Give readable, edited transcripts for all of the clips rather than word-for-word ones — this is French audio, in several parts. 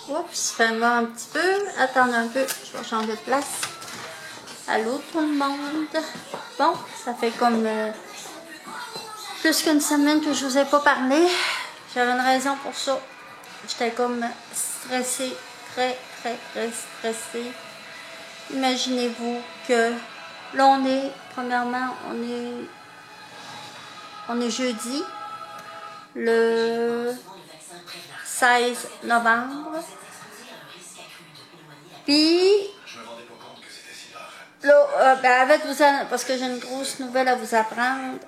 Oups, fais-moi un petit peu. Attends un peu, je vais changer de place. Allô tout le monde. Bon, ça fait comme plus qu'une semaine que je vous ai pas parlé. J'avais une raison pour ça. J'étais comme stressée, très stressée. Imaginez-vous que là on est, premièrement, on est jeudi, le 16 novembre. Puis, là, avec vous, parce que j'ai une grosse nouvelle à vous apprendre,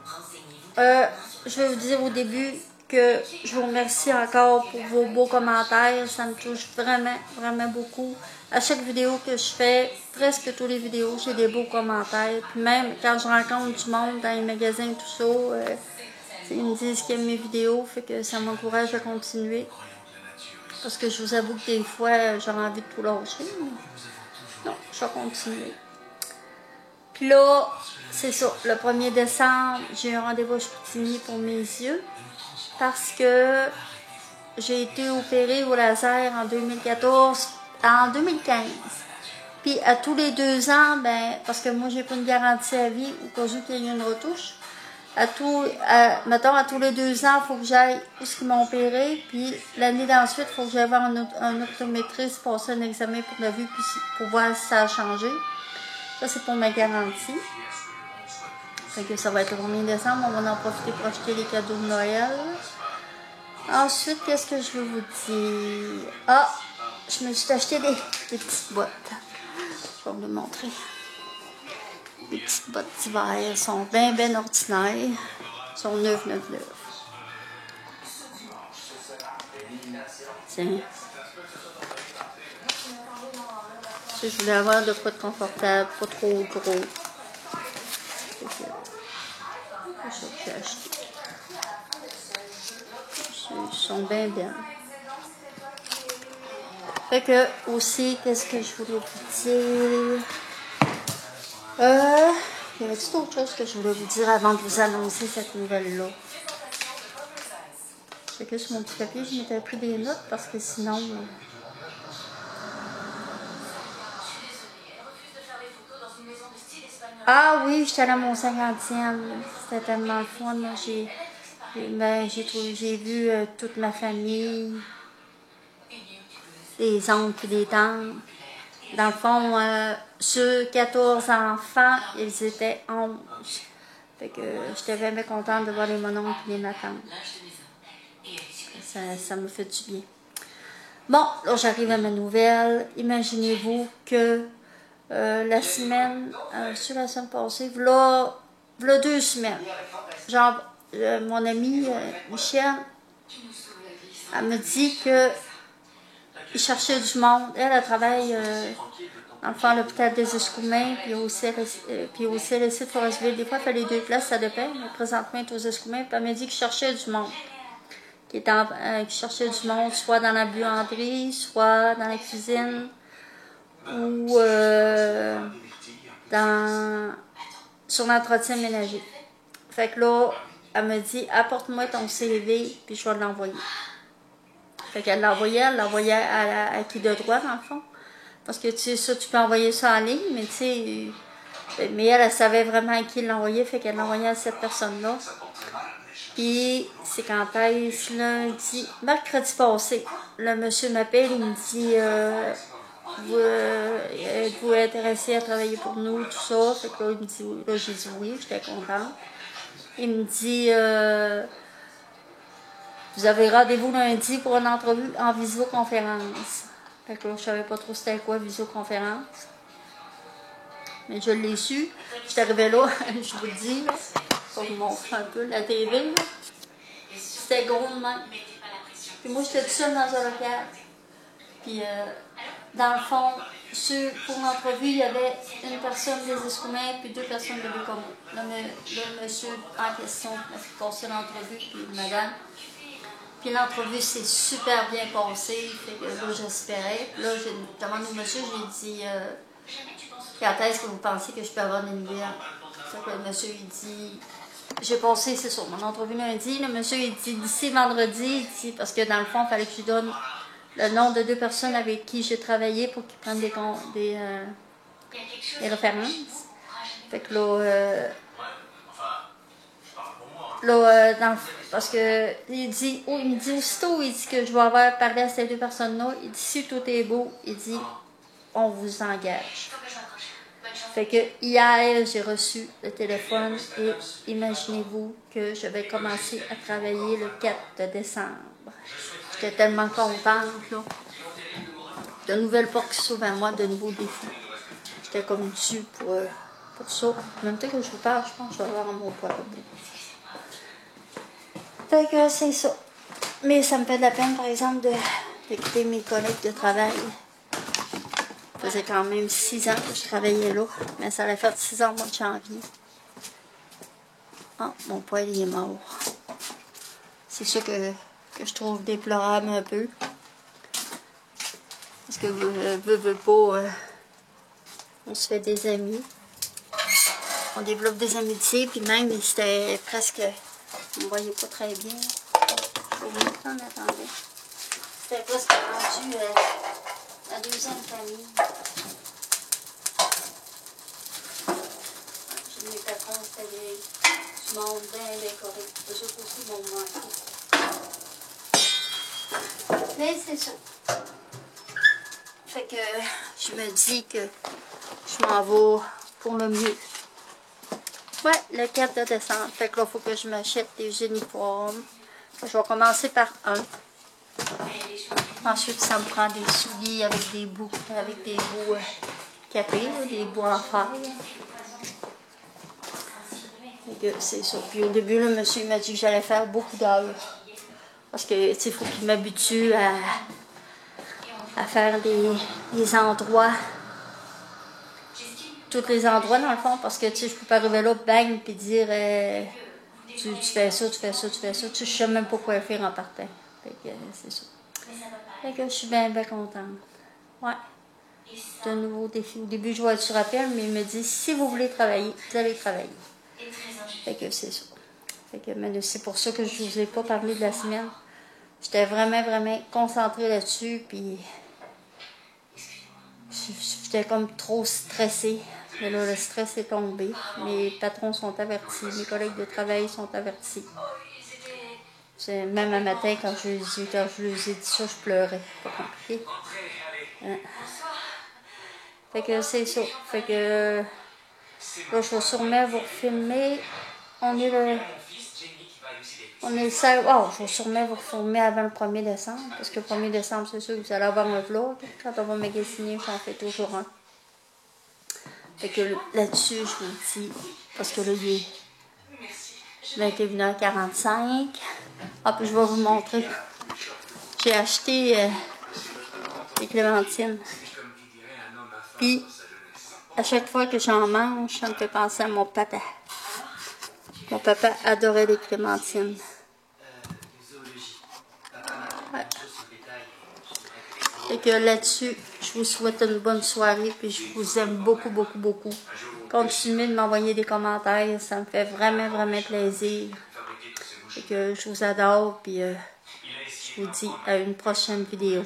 je vais vous dire au début que je vous remercie encore pour vos beaux commentaires. Ça me touche vraiment beaucoup. À chaque vidéo que je fais, presque toutes les vidéos, j'ai des beaux commentaires. Puis même quand je rencontre du monde dans les magasins et tout ça, ils me disent qu'ils aiment mes vidéos, fait que ça m'encourage à continuer. Parce que je vous avoue que des fois, j'ai envie de tout lâcher. Mais non, je vais continuer. Puis là, c'est ça, le 1er décembre, j'ai un rendez-vous à Chicoutimi pour mes yeux. Parce que j'ai été opérée au laser en 2015. Puis à tous les 2 ans, parce que moi j'ai pas une garantie à vie au cas où qu'il y ait une retouche. Mettons, à tous les 2 ans, il faut que j'aille où ils m'ont opéré. Puis l'année d'ensuite, il faut que j'aille voir un optométriste, passer un examen pour la vue, puis pour voir si ça a changé. Ça, c'est pour ma garantie. Fait que ça va être le 1er décembre. On va en profiter pour acheter les cadeaux de Noël. Ensuite, qu'est-ce que je veux vous dire? Ah, je me suis acheté des petites bottes. Je vais vous les montrer. Les petites bottes d'hiver. Elles sont bien ordinaires. Elles sont 9,99. Tiens. Je voulais avoir de quoi de confortable, pas trop gros. C'est ça que j'ai acheté. Ils sont bien. Fait que, aussi, qu'est-ce que je voulais vous dire? Il y avait d'autres choses que je voulais vous dire avant de vous annoncer cette nouvelle-là. Je sais que sur mon petit papier, je m'étais pris des notes parce que sinon... Ah oui, j'étais allée à mon 50e. C'était tellement le fun. J'ai vu toute ma famille, les oncles et les tantes. Dans le fond, sur 14 enfants, ils étaient 11. Fait que j'étais vraiment contente de voir les mononcles et les matantes. Ça me fait du bien. Bon, là j'arrive à ma nouvelle. Imaginez-vous que la semaine passée, voilà 2 semaines, genre mon amie Michel, elle me dit que il cherchait du monde. Elle travaille dans le fond à l'hôpital des Escoumins, puis au CLSC de Forestville. Des fois, elle fait les 2 places, ça dépend. Mais présentement, elle est aux Escoumins. Puis elle m'a dit qu'il cherchait du monde. Qu'il cherchait du monde, soit dans la buanderie, soit dans la cuisine, ou sur l'entretien ménager. Fait que là, elle me dit, apporte-moi ton CV, puis je vais l'envoyer. Fait qu'elle l'envoyait, à qui de droit, dans le fond. Parce que tu sais, ça, tu peux envoyer ça en ligne, mais tu sais, mais elle savait vraiment à qui l'envoyer, fait qu'elle l'envoyait à cette personne-là. Puis, c'est quand est-ce, lundi, mercredi passé, le monsieur m'appelle, il me dit, êtes-vous intéressé à travailler pour nous, tout ça? Fait que là, il me dit, là, j'ai dit oui, j'étais contente. Il me dit, vous avez rendez-vous lundi pour une entrevue en visioconférence. Fait que là, je savais pas trop c'était quoi, visioconférence. Mais je l'ai su. Je suis arrivée là, je vous le dis, là, pour vous montrer un peu la TV. C'était gros de même. Puis moi, j'étais toute seule dans un local. Puis, dans le fond, pour l'entrevue, il y avait une personne des Escoumins puis 2 personnes de Bécomo. Le monsieur en question m'a fait passer l'entrevue, puis madame. Puis l'entrevue s'est super bien passée. Fait que là, j'espérais. Là, j'ai demandé au monsieur, j'ai dit quand est-ce que vous pensez que je peux avoir des nouvelles? Fait que le monsieur, il dit, j'ai passé, c'est ça, mon entrevue lundi. Le monsieur, il dit, d'ici vendredi, il dit, parce que dans le fond, il fallait que je lui donne le nom de 2 personnes avec qui j'ai travaillé pour qu'ils prennent des références. Fait que parce que il me dit aussitôt, il dit que je vais avoir parlé à ces 2 personnes-là, il dit si tout est beau, il dit on vous engage. Fait que hier, j'ai reçu le téléphone et imaginez-vous que je vais commencer à travailler le 4 décembre. J'étais tellement contente, là. De nouvelles portes qui s'ouvrent à moi, de nouveaux défis. J'étais comme due pour ça. En même temps que je vous parle, je pense que je vais avoir mon poids. Fait que c'est ça. Mais ça me fait de la peine, par exemple, de quitter mes collègues de travail. Ça faisait quand même 6 ans que je travaillais là. Mais ça allait faire 6 ans au mois de janvier. Ah, mon poil, il est mort. C'est ça que je trouve déplorable un peu. Parce que veut pas, on se fait des amis. On développe des amitiés, puis même, c'était presque... On ne voyait pas très bien. Je vais vous en attendre. C'était presque rendu la 2e famille. J'ai mes patrons, c'était du monde bien décoré. Eux autres aussi vont me manquer. Mais c'est ça. Fait que je me dis que je m'en vais pour le mieux. Ouais, le 4 décembre. Fait que là, il faut que je m'achète des uniformes. Je vais commencer par un. Ensuite, ça me prend des souliers avec des bouts capés, des bouts en fer. C'est ça. Puis au début, le monsieur m'a dit que j'allais faire beaucoup d'heures. Parce que, tu sais, il faut qu'il m'habitue à faire des endroits. Tous les endroits, dans le fond, parce que, tu sais, je peux pas arriver là, bang, puis dire, tu fais ça, tu fais ça, tu fais ça. Tu sais, je sais même pas quoi faire en partant. Fait que, c'est ça. Fait que je suis bien, bien contente. Ouais. C'est un nouveau défi. Au début, je vois sur appel, mais il me dit, si vous voulez travailler, vous allez travailler. Fait que c'est ça. Fait que, mais c'est pour ça que je vous ai pas parlé de la semaine. J'étais vraiment, vraiment concentrée là-dessus, puis j'étais comme trop stressée. Mais là, le stress est tombé. Mes patrons sont avertis, mes collègues de travail sont avertis. Même un matin, quand je leur ai dit ça, je pleurais. Pas compliqué. Hein. Fait que c'est ça. Fait que là, je vais sûrement vous filmer. On est le 16. Oh, je vais sûrement vous filmer avant le 1er décembre. Parce que le 1er décembre, c'est sûr que vous allez avoir un vlog. Quand on va magasiner, j'en fais toujours un. Fait que là-dessus, je vous le dis. Parce que là, il est 21h45. Ah, puis je vais vous montrer. J'ai acheté des clémentines. Puis, à chaque fois que j'en mange, ça me fait penser à mon papa. Mon papa adorait les clémentines. Ouais. Et que là-dessus, je vous souhaite une bonne soirée, puis je vous aime beaucoup, beaucoup, beaucoup. Continuez de m'envoyer des commentaires, ça me fait vraiment, vraiment plaisir. Et que je vous adore, puis je vous dis à une prochaine vidéo.